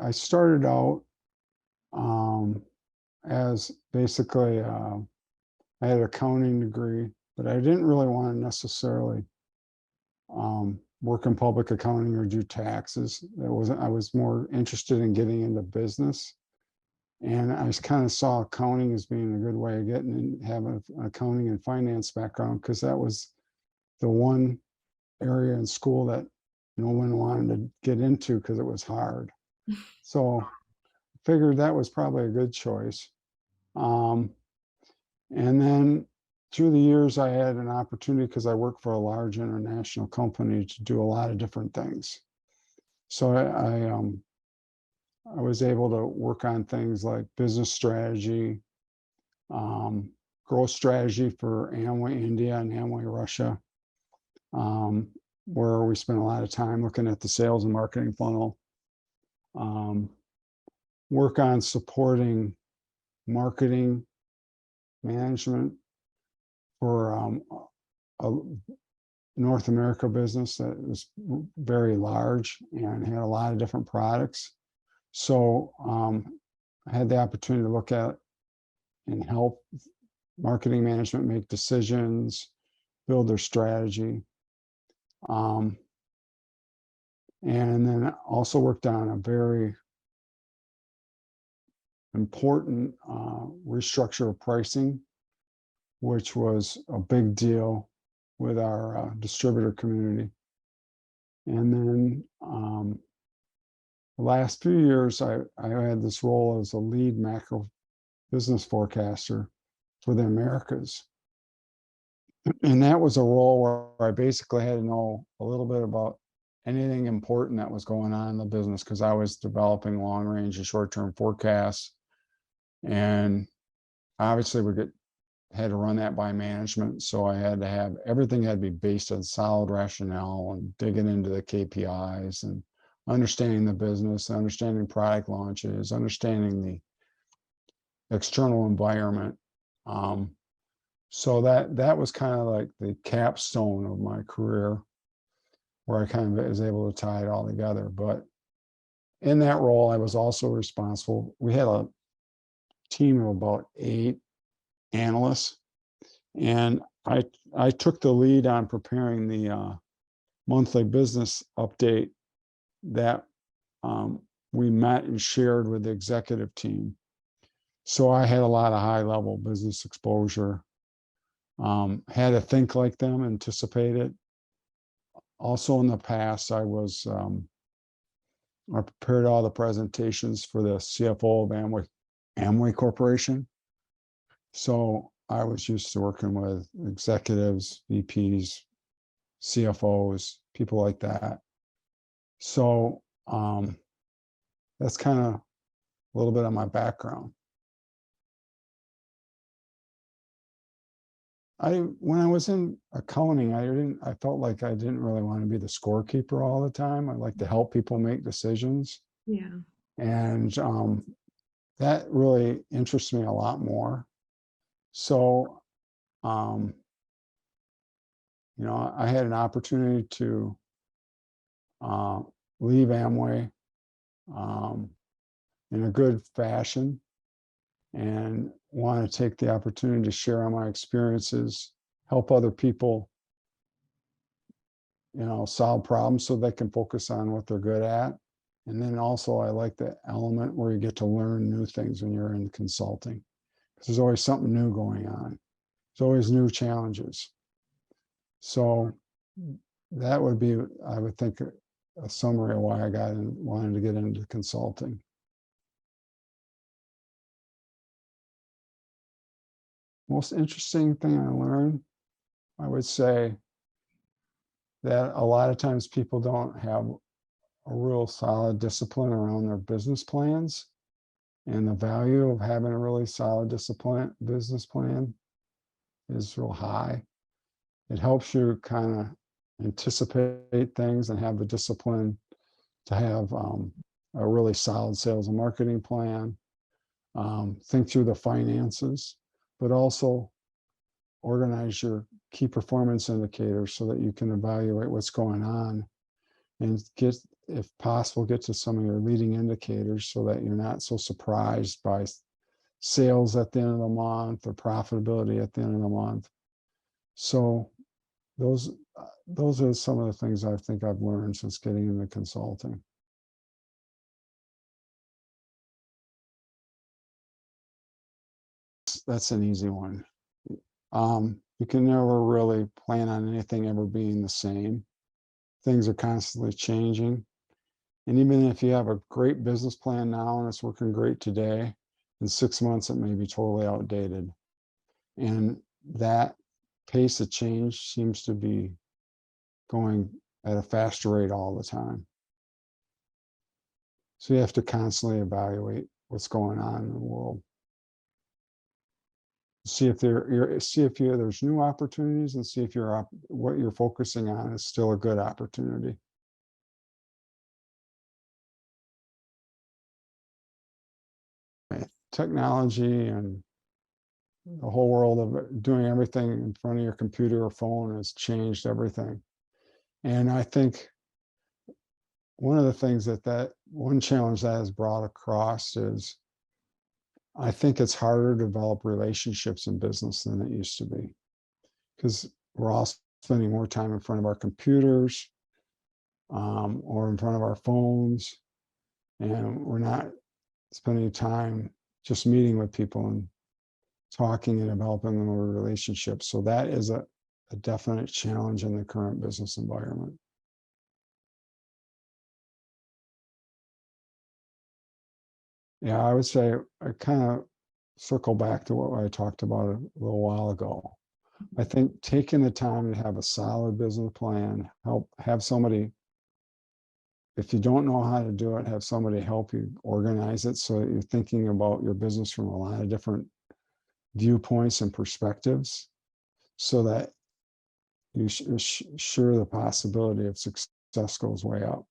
I started out as basically, I had an accounting degree, but I didn't really want to necessarily work in public accounting or do taxes. I was more interested in getting into business. And I kind of saw accounting as being a good way of getting in, having an accounting and finance background, because that was the one area in school that no one wanted to get into because it was hard. So I figured that was probably a good choice. And then through the years, I had an opportunity, because I worked for a large international company, to do a lot of different things. So I was able to work on things like business strategy, growth strategy for Amway India and Amway Russia, where we spent a lot of time looking at the sales and marketing funnel. Work on supporting marketing management for a North America business that was very large and had a lot of different products. So I had the opportunity to look at and help marketing management make decisions, build their strategy. And then also worked on a very important restructure of pricing, which was a big deal with our distributor community. And then the last few years, I had this role as a lead macro business forecaster for the Americas. And that was a role where I basically had to know a little bit about anything important that was going on in the business, because I was developing long range and short-term forecasts. And obviously had to run that by management. So I had to have everything had to be based on solid rationale and digging into the KPIs and understanding the business, understanding product launches, understanding the external environment. So that was kind of like the capstone of my career, where I kind of was able to tie it all together. But in that role, I was also responsible. We had a team of about 8 analysts, and I took the lead on preparing the monthly business update that we met and shared with the executive team. So I had a lot of high-level business exposure, had to think like them, anticipate it. Also in the past, I prepared all the presentations for the CFO of Amway Corporation. So I was used to working with executives, VPs, CFOs, people like that. So that's kind of a little bit of my background. When I was in accounting, I felt like I didn't really want to be the scorekeeper all the time. I like to help people make decisions. Yeah. And that really interests me a lot more. So, I had an opportunity to leave Amway in a good fashion, and want to take the opportunity to share my experiences, help other people, solve problems so they can focus on what they're good at. And then also I like the element where you get to learn new things when you're in consulting, because there's always something new going on. There's always new challenges. So that would be, I would think, a summary of why I wanted to get into consulting. Most interesting thing I learned, I would say that a lot of times people don't have a real solid discipline around their business plans, and the value of having a really solid business plan is real high. It helps you kind of anticipate things and have the discipline to have a really solid sales and marketing plan, think through the finances, but also organize your key performance indicators so that you can evaluate what's going on and get if possible, get to some of your leading indicators so that you're not so surprised by sales at the end of the month or profitability at the end of the month. So those are some of the things I think I've learned since getting into consulting. That's an easy one. You can never really plan on anything ever being the same. Things are constantly changing. And even if you have a great business plan now and it's working great today, in 6 months it may be totally outdated. And that pace of change seems to be going at a faster rate all the time. So you have to constantly evaluate what's going on in the world. See if there's new opportunities, and see if what you're focusing on is still a good opportunity. Technology and the whole world of doing everything in front of your computer or phone has changed everything. And I think one of the things one challenge that has brought across is I think it's harder to develop relationships in business than it used to be, because we're all spending more time in front of our computers or in front of our phones, and we're not spending time just meeting with people and talking and developing a relationship. So that is a definite challenge in the current business environment. Yeah, I would say I kind of circle back to what I talked about a little while ago. I think taking the time to have a solid business plan, have somebody, if you don't know how to do it, have somebody help you organize it so that you're thinking about your business from a lot of different viewpoints and perspectives, so that you're sure the possibility of success goes way up.